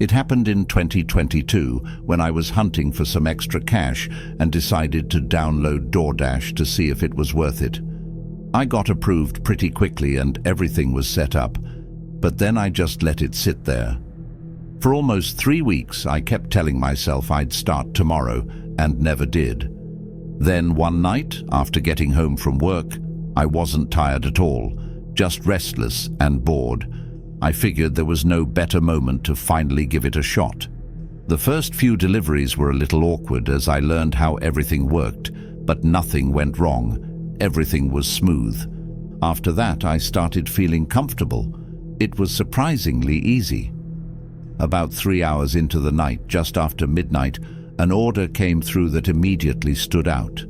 It happened in 2022 when I was hunting for some extra cash and decided to download DoorDash to see if it was worth it. I got approved pretty quickly and everything was set up, but then I just let it sit there. For almost 3 weeks, I kept telling myself I'd start tomorrow and never did. Then one night, after getting home from work, I wasn't tired at all, just restless and bored. I figured there was no better moment to finally give it a shot. The first few deliveries were a little awkward as I learned how everything worked, but nothing went wrong. Everything was smooth. After that, I started feeling comfortable. It was surprisingly easy. About 3 hours into the night, just after midnight, an order came through that immediately stood out.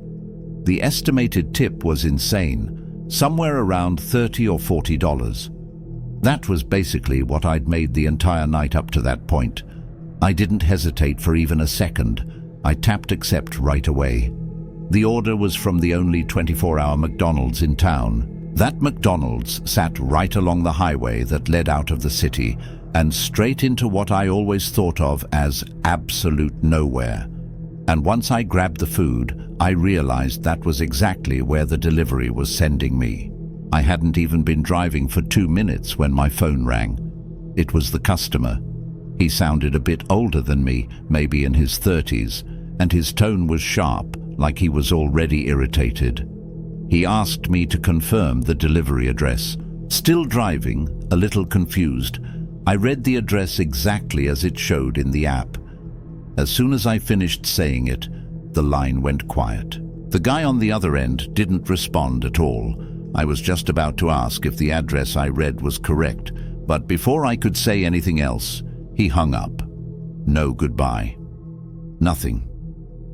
The estimated tip was insane, somewhere around $30 or $40. That was basically what I'd made the entire night up to that point. I didn't hesitate for even a second. I tapped accept right away. The order was from the only 24-hour McDonald's in town. That McDonald's sat right along the highway that led out of the city and straight into what I always thought of as absolute nowhere. And once I grabbed the food, I realized that was exactly where the delivery was sending me. I hadn't even been driving for 2 minutes when my phone rang. It was the customer. He sounded a bit older than me, maybe in his 30s, and his tone was sharp, like he was already irritated. He asked me to confirm the delivery address. Still driving, a little confused, I read the address exactly as it showed in the app. As soon as I finished saying it, the line went quiet. The guy on the other end didn't respond at all. I was just about to ask if the address I read was correct, but before I could say anything else, he hung up. No goodbye. Nothing.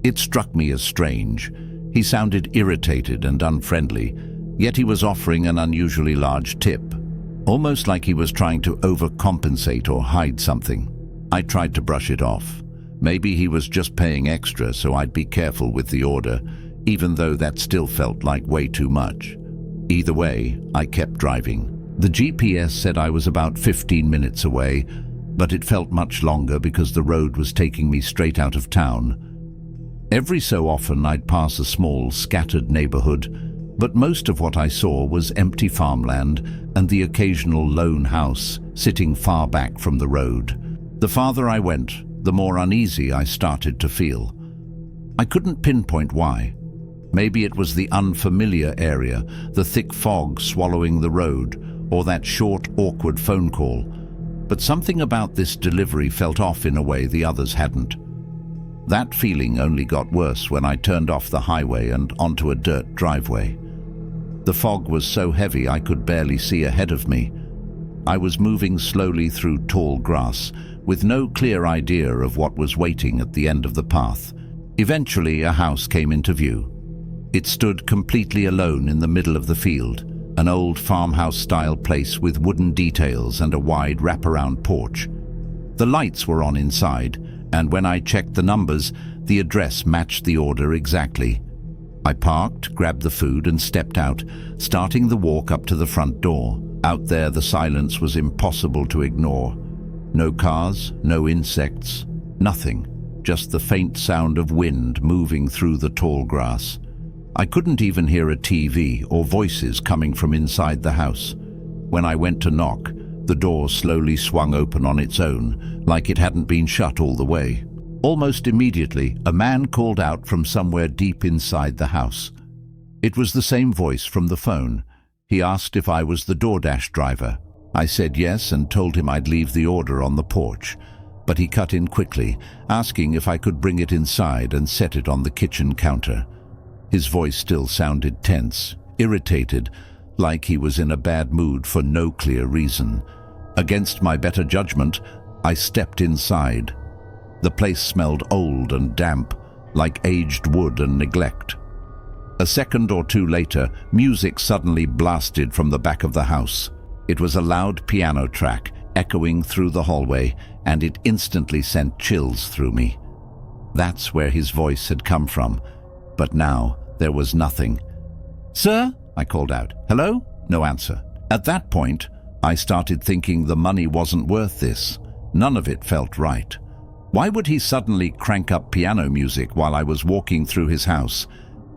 It struck me as strange. He sounded irritated and unfriendly, yet he was offering an unusually large tip, almost like he was trying to overcompensate or hide something. I tried to brush it off. Maybe he was just paying extra so I'd be careful with the order, even though that still felt like way too much. Either way, I kept driving. The GPS said I was about 15 minutes away, but it felt much longer because the road was taking me straight out of town. Every so often I'd pass a small, scattered neighborhood, but most of what I saw was empty farmland and the occasional lone house sitting far back from the road. The farther I went, the more uneasy I started to feel. I couldn't pinpoint why. Maybe it was the unfamiliar area, the thick fog swallowing the road, or that short, awkward phone call. But something about this delivery felt off in a way the others hadn't. That feeling only got worse when I turned off the highway and onto a dirt driveway. The fog was so heavy I could barely see ahead of me. I was moving slowly through tall grass, with no clear idea of what was waiting at the end of the path. Eventually, a house came into view. It stood completely alone in the middle of the field, an old farmhouse-style place with wooden details and a wide wraparound porch. The lights were on inside, and when I checked the numbers, the address matched the order exactly. I parked, grabbed the food, and stepped out, starting the walk up to the front door. Out there, the silence was impossible to ignore. No cars, no insects, nothing. Just the faint sound of wind moving through the tall grass. I couldn't even hear a TV or voices coming from inside the house. When I went to knock, the door slowly swung open on its own, like it hadn't been shut all the way. Almost immediately, a man called out from somewhere deep inside the house. It was the same voice from the phone. He asked if I was the DoorDash driver. I said yes and told him I'd leave the order on the porch, but he cut in quickly, asking if I could bring it inside and set it on the kitchen counter. His voice still sounded tense, irritated, like he was in a bad mood for no clear reason. Against my better judgment, I stepped inside. The place smelled old and damp, like aged wood and neglect. A second or two later, music suddenly blasted from the back of the house. It was a loud piano track, echoing through the hallway, and it instantly sent chills through me. That's where his voice had come from. But now, there was nothing. "Sir?" I called out. "Hello?" No answer. At that point, I started thinking the money wasn't worth this. None of it felt right. Why would he suddenly crank up piano music while I was walking through his house,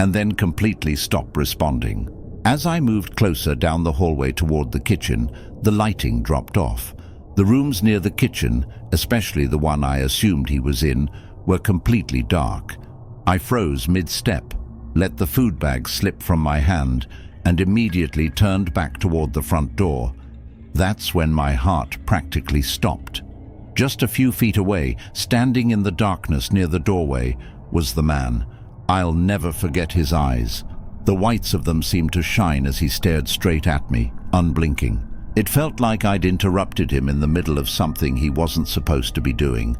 and then completely stop responding? As I moved closer down the hallway toward the kitchen, the lighting dropped off. The rooms near the kitchen, especially the one I assumed he was in, were completely dark. I froze mid-step, let the food bag slip from my hand, and immediately turned back toward the front door. That's when my heart practically stopped. Just a few feet away, standing in the darkness near the doorway, was the man. I'll never forget his eyes. The whites of them seemed to shine as he stared straight at me, unblinking. It felt like I'd interrupted him in the middle of something he wasn't supposed to be doing.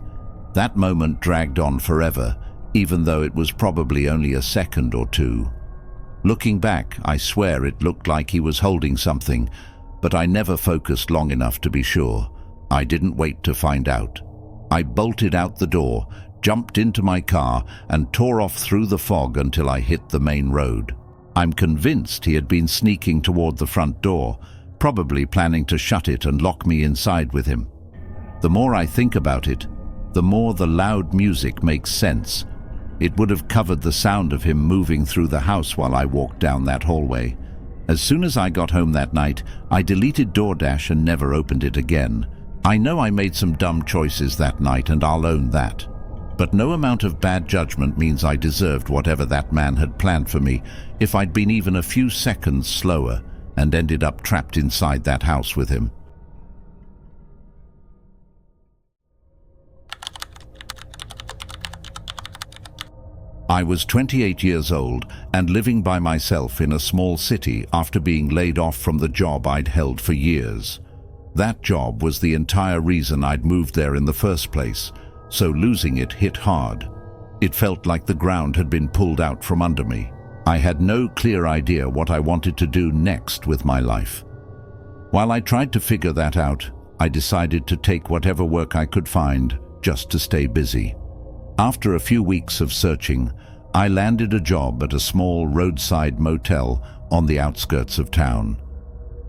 That moment dragged on forever, even though it was probably only a second or two. Looking back, I swear it looked like he was holding something, but I never focused long enough to be sure. I didn't wait to find out. I bolted out the door, jumped into my car, and tore off through the fog until I hit the main road. I'm convinced he had been sneaking toward the front door, probably planning to shut it and lock me inside with him. The more I think about it, the more the loud music makes sense. It would have covered the sound of him moving through the house while I walked down that hallway. As soon as I got home that night, I deleted DoorDash and never opened it again. I know I made some dumb choices that night, and I'll own that. But no amount of bad judgment means I deserved whatever that man had planned for me if I'd been even a few seconds slower and ended up trapped inside that house with him. I was 28 years old and living by myself in a small city after being laid off from the job I'd held for years. That job was the entire reason I'd moved there in the first place, so losing it hit hard. It felt like the ground had been pulled out from under me. I had no clear idea what I wanted to do next with my life. While I tried to figure that out, I decided to take whatever work I could find just to stay busy. After a few weeks of searching, I landed a job at a small roadside motel on the outskirts of town.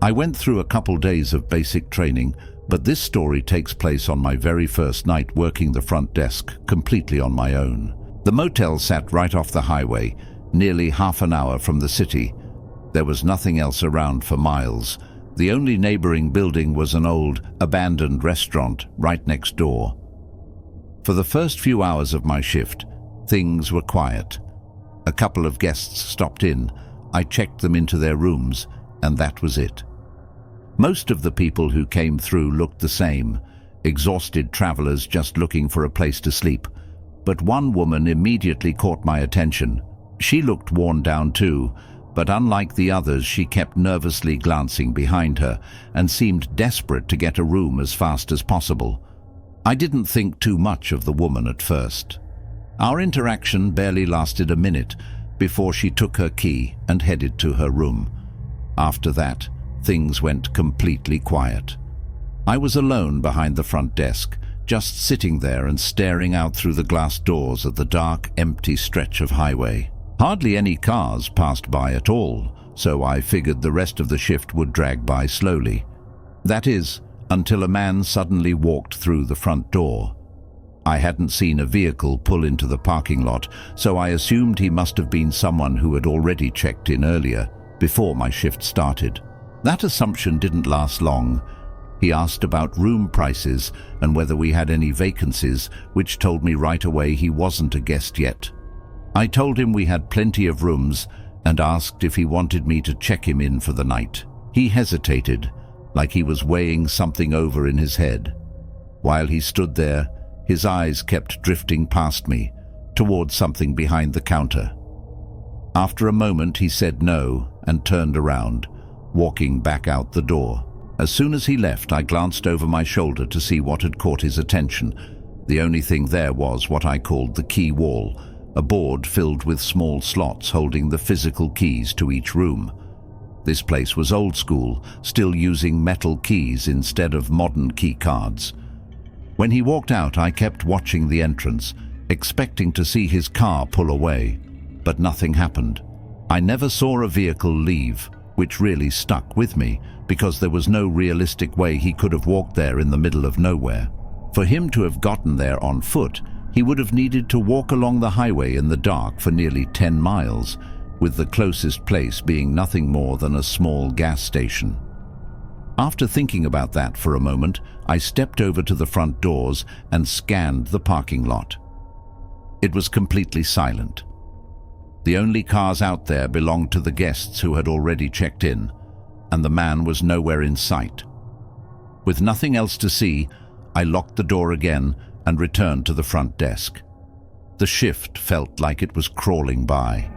I went through a couple days of basic training, but this story takes place on my very first night working the front desk completely on my own. The motel sat right off the highway, nearly half an hour from the city. There was nothing else around for miles. The only neighboring building was an old, abandoned restaurant right next door. For the first few hours of my shift, things were quiet. A couple of guests stopped in. I checked them into their rooms, and that was it. Most of the people who came through looked the same, exhausted travelers just looking for a place to sleep. But one woman immediately caught my attention. She looked worn down too, but unlike the others, she kept nervously glancing behind her and seemed desperate to get a room as fast as possible. I didn't think too much of the woman at first. Our interaction barely lasted a minute before she took her key and headed to her room. After that, things went completely quiet. I was alone behind the front desk, just sitting there and staring out through the glass doors at the dark, empty stretch of highway. Hardly any cars passed by at all, so I figured the rest of the shift would drag by slowly. That is, until a man suddenly walked through the front door. I hadn't seen a vehicle pull into the parking lot, so I assumed he must have been someone who had already checked in earlier, before my shift started. That assumption didn't last long. He asked about room prices and whether we had any vacancies, which told me right away he wasn't a guest yet. I told him we had plenty of rooms and asked if he wanted me to check him in for the night. He hesitated, like he was weighing something over in his head. While he stood there, his eyes kept drifting past me, towards something behind the counter. After a moment, he said no and turned around, walking back out the door. As soon as he left, I glanced over my shoulder to see what had caught his attention. The only thing there was what I called the key wall, a board filled with small slots holding the physical keys to each room. This place was old school, still using metal keys instead of modern key cards. When he walked out, I kept watching the entrance, expecting to see his car pull away, but nothing happened. I never saw a vehicle leave, which really stuck with me, because there was no realistic way he could have walked there in the middle of nowhere. For him to have gotten there on foot, he would have needed to walk along the highway in the dark for nearly 10 miles, with the closest place being nothing more than a small gas station. After thinking about that for a moment, I stepped over to the front doors and scanned the parking lot. It was completely silent. The only cars out there belonged to the guests who had already checked in, and the man was nowhere in sight. With nothing else to see, I locked the door again and returned to the front desk. The shift felt like it was crawling by.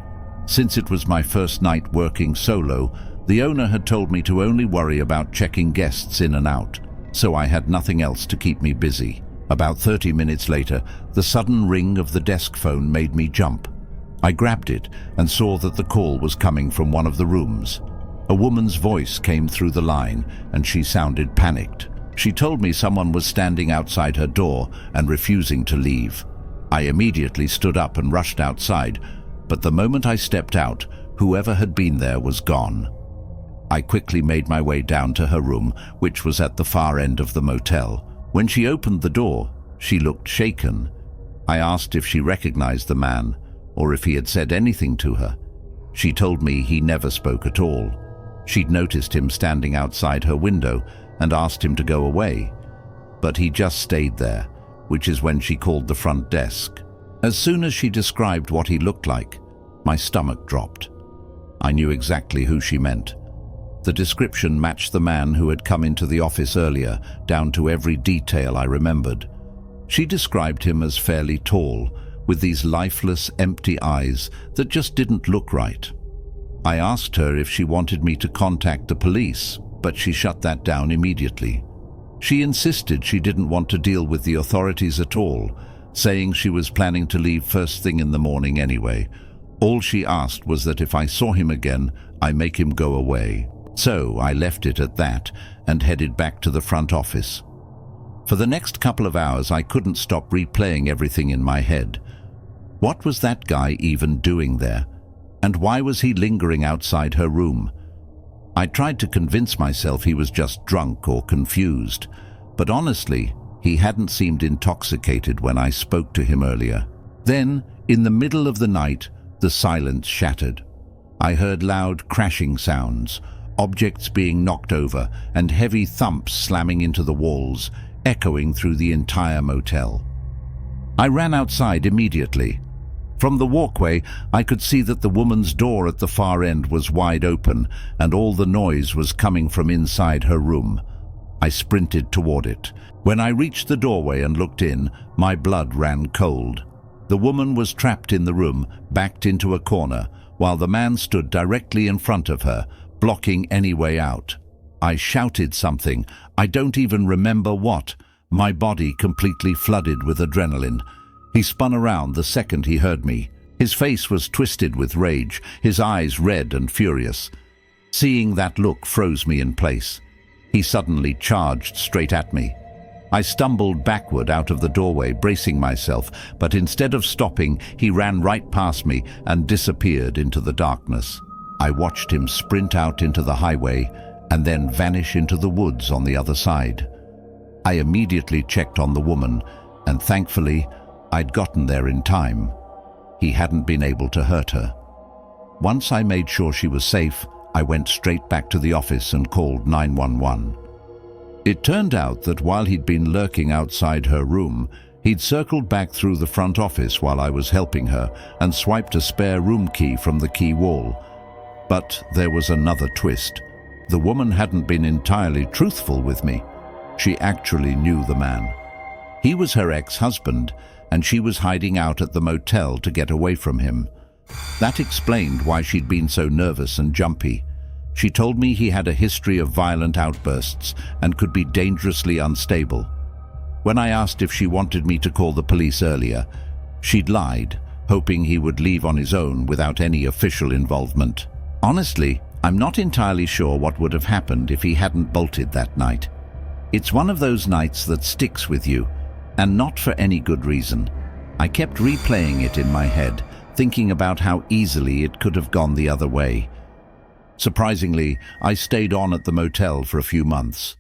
Since it was my first night working solo, the owner had told me to only worry about checking guests in and out, so I had nothing else to keep me busy. About 30 minutes later, the sudden ring of the desk phone made me jump. I grabbed it and saw that the call was coming from one of the rooms. A woman's voice came through the line, and she sounded panicked. She told me someone was standing outside her door and refusing to leave. I immediately stood up and rushed outside, but the moment I stepped out, whoever had been there was gone. I quickly made my way down to her room, which was at the far end of the motel. When she opened the door, she looked shaken. I asked if she recognized the man, or if he had said anything to her. She told me he never spoke at all. She'd noticed him standing outside her window and asked him to go away, but he just stayed there, which is when she called the front desk. As soon as she described what he looked like, my stomach dropped. I knew exactly who she meant. The description matched the man who had come into the office earlier, down to every detail I remembered. She described him as fairly tall, with these lifeless, empty eyes that just didn't look right. I asked her if she wanted me to contact the police, but she shut that down immediately. She insisted she didn't want to deal with the authorities at all, saying she was planning to leave first thing in the morning anyway. All she asked was that if I saw him again, I make him go away. So I left it at that and headed back to the front office. For the next couple of hours, I couldn't stop replaying everything in my head. What was that guy even doing there? And why was he lingering outside her room? I tried to convince myself he was just drunk or confused, but honestly, he hadn't seemed intoxicated when I spoke to him earlier. Then, in the middle of the night, the silence shattered. I heard loud crashing sounds, objects being knocked over, and heavy thumps slamming into the walls, echoing through the entire motel. I ran outside immediately. From the walkway, I could see that the woman's door at the far end was wide open, and all the noise was coming from inside her room. I sprinted toward it. When I reached the doorway and looked in, my blood ran cold. The woman was trapped in the room, backed into a corner, while the man stood directly in front of her, blocking any way out. I shouted something. I don't even remember what. My body completely flooded with adrenaline. He spun around the second he heard me. His face was twisted with rage, his eyes red and furious. Seeing that look froze me in place. He suddenly charged straight at me. I stumbled backward out of the doorway, bracing myself, but instead of stopping, he ran right past me and disappeared into the darkness. I watched him sprint out into the highway and then vanish into the woods on the other side. I immediately checked on the woman, and thankfully, I'd gotten there in time. He hadn't been able to hurt her. Once I made sure she was safe, I went straight back to the office and called 911. It turned out that while he'd been lurking outside her room, he'd circled back through the front office while I was helping her and swiped a spare room key from the key wall. But there was another twist. The woman hadn't been entirely truthful with me. She actually knew the man. He was her ex-husband, and she was hiding out at the motel to get away from him. That explained why she'd been so nervous and jumpy. She told me he had a history of violent outbursts and could be dangerously unstable. When I asked if she wanted me to call the police earlier, she'd lied, hoping he would leave on his own without any official involvement. Honestly, I'm not entirely sure what would have happened if he hadn't bolted that night. It's one of those nights that sticks with you, and not for any good reason. I kept replaying it in my head, thinking about how easily it could have gone the other way. Surprisingly, I stayed on at the motel for a few months,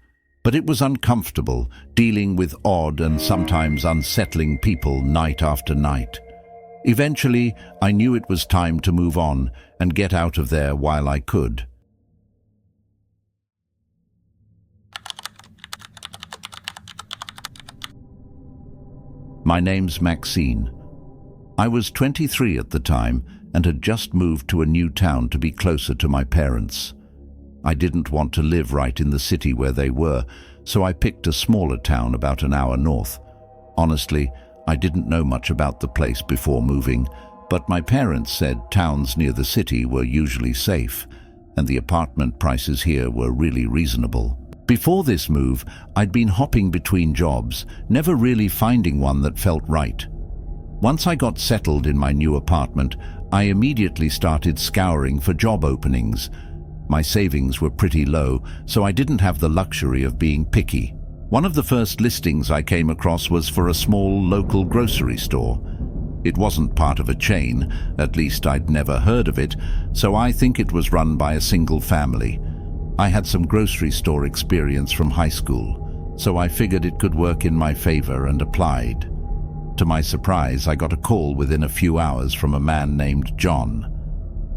But it was uncomfortable, dealing with odd and sometimes unsettling people night after night. Eventually, I knew it was time to move on and get out of there while I could. My name's Maxine. I was 23 at the time and had just moved to a new town to be closer to my parents. I didn't want to live right in the city where they were, so I picked a smaller town about an hour north. Honestly, I didn't know much about the place before moving, but my parents said towns near the city were usually safe, and the apartment prices here were really reasonable. Before this move, I'd been hopping between jobs, never really finding one that felt right. Once I got settled in my new apartment, I immediately started scouring for job openings. My savings were pretty low, so I didn't have the luxury of being picky. One of the first listings I came across was for a small local grocery store. It wasn't part of a chain, at least I'd never heard of it, so I think it was run by a single family. I had some grocery store experience from high school, so I figured it could work in my favor and applied. To my surprise, I got a call within a few hours from a man named John.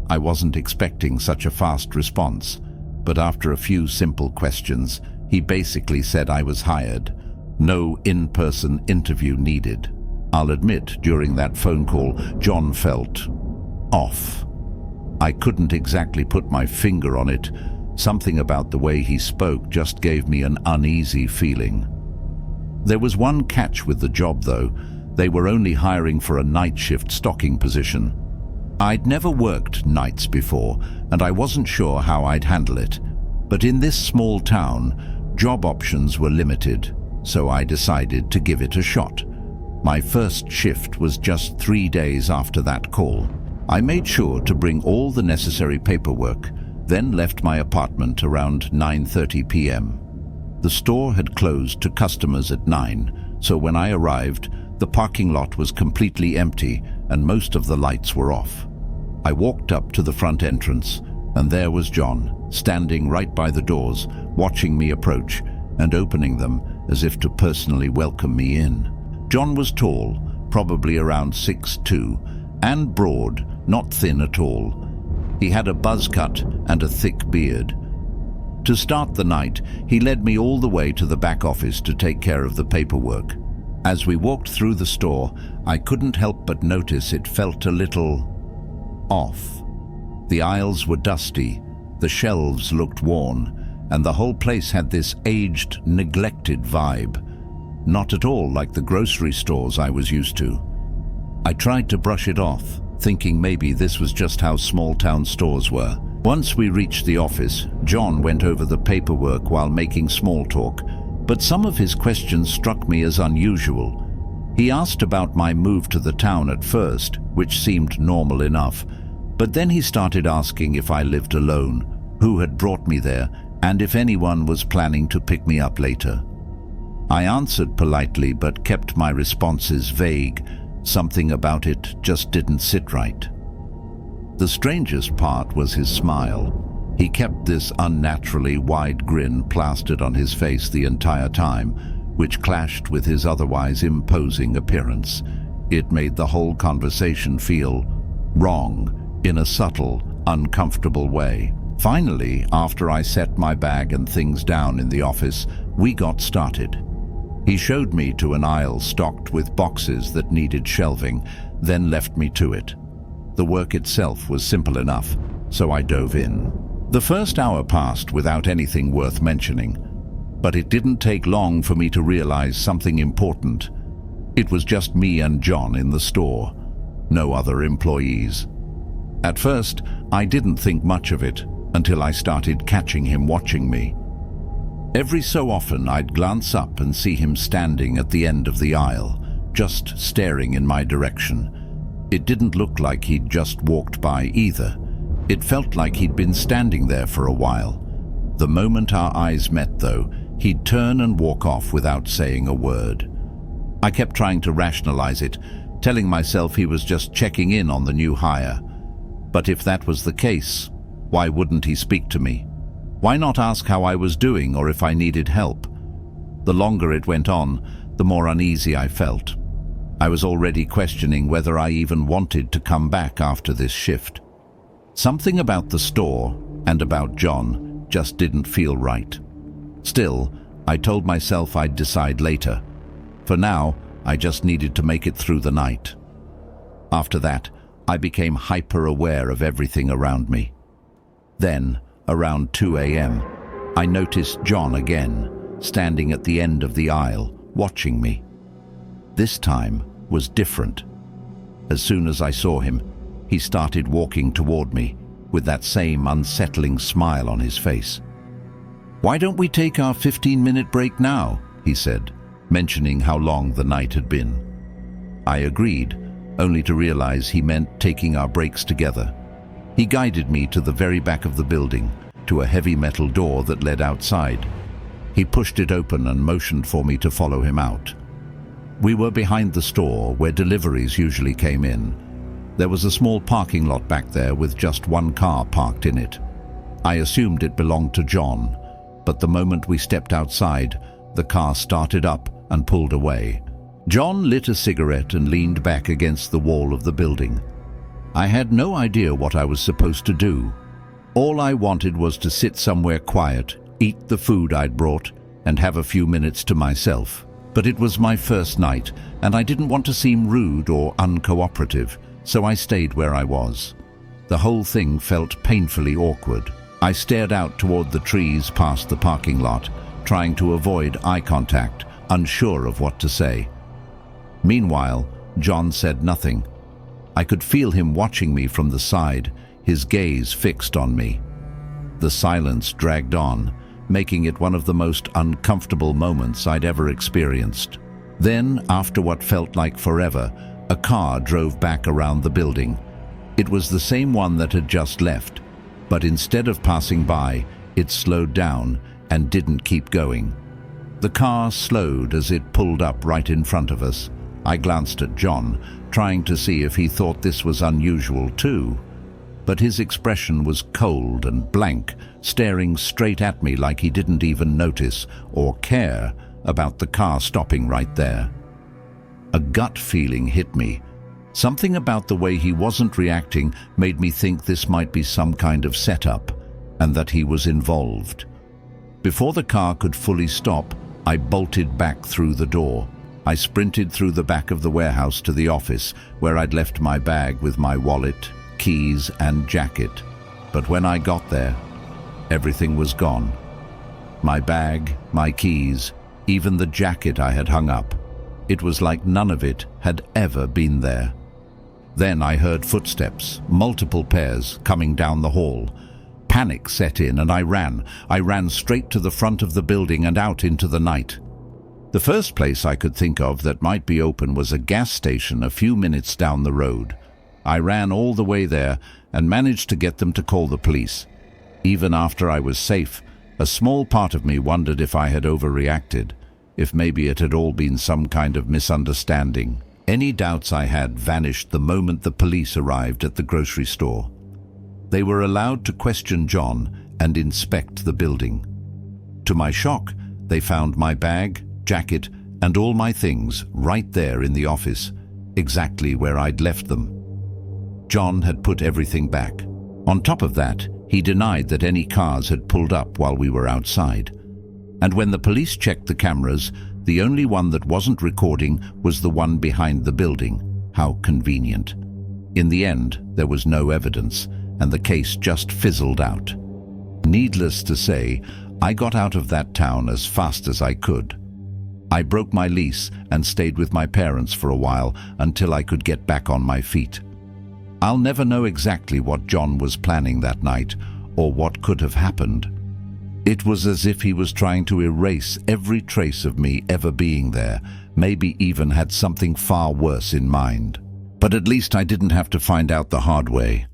I wasn't expecting such a fast response, but after a few simple questions, he basically said I was hired. No in-person interview needed. I'll admit, during that phone call, John felt off. I couldn't exactly put my finger on it. Something about the way he spoke just gave me an uneasy feeling. There was one catch with the job, though. They were only hiring for a night shift stocking position. I'd never worked nights before, and I wasn't sure how I'd handle it. But in this small town, job options were limited, so I decided to give it a shot. My first shift was just 3 days after that call. I made sure to bring all the necessary paperwork, then left my apartment around 9:30 p.m. The store had closed to customers at 9, so when I arrived, the parking lot was completely empty and most of the lights were off. I walked up to the front entrance, and there was John, standing right by the doors, watching me approach and opening them as if to personally welcome me in. John was tall, probably around 6'2", and broad, not thin at all. He had a buzz cut and a thick beard. To start the night, he led me all the way to the back office to take care of the paperwork. As we walked through the store, I couldn't help but notice it felt a little off. The aisles were dusty, the shelves looked worn, and the whole place had this aged, neglected vibe. Not at all like the grocery stores I was used to. I tried to brush it off, thinking maybe this was just how small-town stores were. Once we reached the office, John went over the paperwork while making small talk, but some of his questions struck me as unusual. He asked about my move to the town at first, which seemed normal enough, but then he started asking if I lived alone, who had brought me there, and if anyone was planning to pick me up later. I answered politely but kept my responses vague. Something about it just didn't sit right. The strangest part was his smile. He kept this unnaturally wide grin plastered on his face the entire time, which clashed with his otherwise imposing appearance. It made the whole conversation feel wrong in a subtle, uncomfortable way. Finally, after I set my bag and things down in the office, we got started. He showed me to an aisle stocked with boxes that needed shelving, then left me to it. The work itself was simple enough, so I dove in. The first hour passed without anything worth mentioning, but it didn't take long for me to realize something important. It was just me and John in the store, no other employees. At first, I didn't think much of it until I started catching him watching me. Every so often, I'd glance up and see him standing at the end of the aisle, just staring in my direction. It didn't look like he'd just walked by either. It felt like he'd been standing there for a while. The moment our eyes met, though, he'd turn and walk off without saying a word. I kept trying to rationalize it, telling myself he was just checking in on the new hire. But if that was the case, why wouldn't he speak to me? Why not ask how I was doing or if I needed help? The longer it went on, the more uneasy I felt. I was already questioning whether I even wanted to come back after this shift. Something about the store and about John just didn't feel right. Still, I told myself I'd decide later. For now, I just needed to make it through the night. After that, I became hyper-aware of everything around me. Then, around 2 a.m., I noticed John again, standing at the end of the aisle, watching me. This time was different. As soon as I saw him, he started walking toward me, with that same unsettling smile on his face. "Why don't we take our 15-minute break now?" he said, mentioning how long the night had been. I agreed, only to realize he meant taking our breaks together. He guided me to the very back of the building, to a heavy metal door that led outside. He pushed it open and motioned for me to follow him out. We were behind the store, where deliveries usually came in. There was a small parking lot back there with just one car parked in it. I assumed it belonged to John, but the moment we stepped outside, the car started up and pulled away. John lit a cigarette and leaned back against the wall of the building. I had no idea what I was supposed to do. All I wanted was to sit somewhere quiet, eat the food I'd brought, and have a few minutes to myself. But it was my first night, and I didn't want to seem rude or uncooperative, so I stayed where I was. The whole thing felt painfully awkward. I stared out toward the trees past the parking lot, trying to avoid eye contact, unsure of what to say. Meanwhile, John said nothing. I could feel him watching me from the side, his gaze fixed on me. The silence dragged on, making it one of the most uncomfortable moments I'd ever experienced. Then, after what felt like forever, a car drove back around the building. It was the same one that had just left, but instead of passing by, it slowed down and didn't keep going. The car slowed as it pulled up right in front of us. I glanced at John, trying to see if he thought this was unusual too. But his expression was cold and blank, staring straight at me like he didn't even notice or care about the car stopping right there. A gut feeling hit me. Something about the way he wasn't reacting made me think this might be some kind of setup, and that he was involved. Before the car could fully stop, I bolted back through the door. I sprinted through the back of the warehouse to the office, where I'd left my bag with my wallet, keys, and jacket. But when I got there, everything was gone. My bag, my keys, even the jacket I had hung up. It was like none of it had ever been there. Then I heard footsteps, multiple pairs, coming down the hall. Panic set in and I ran. I ran straight to the front of the building and out into the night. The first place I could think of that might be open was a gas station a few minutes down the road. I ran all the way there and managed to get them to call the police. Even after I was safe, a small part of me wondered if I had overreacted, if maybe it had all been some kind of misunderstanding. Any doubts I had vanished the moment the police arrived at the grocery store. They were allowed to question John and inspect the building. To my shock, they found my bag, jacket, and all my things right there in the office, exactly where I'd left them. John had put everything back. On top of that, he denied that any cars had pulled up while we were outside. And when the police checked the cameras, the only one that wasn't recording was the one behind the building. How convenient. In the end, there was no evidence, and the case just fizzled out. Needless to say, I got out of that town as fast as I could. I broke my lease and stayed with my parents for a while until I could get back on my feet. I'll never know exactly what John was planning that night or what could have happened. It was as if he was trying to erase every trace of me ever being there, maybe even had something far worse in mind. But at least I didn't have to find out the hard way.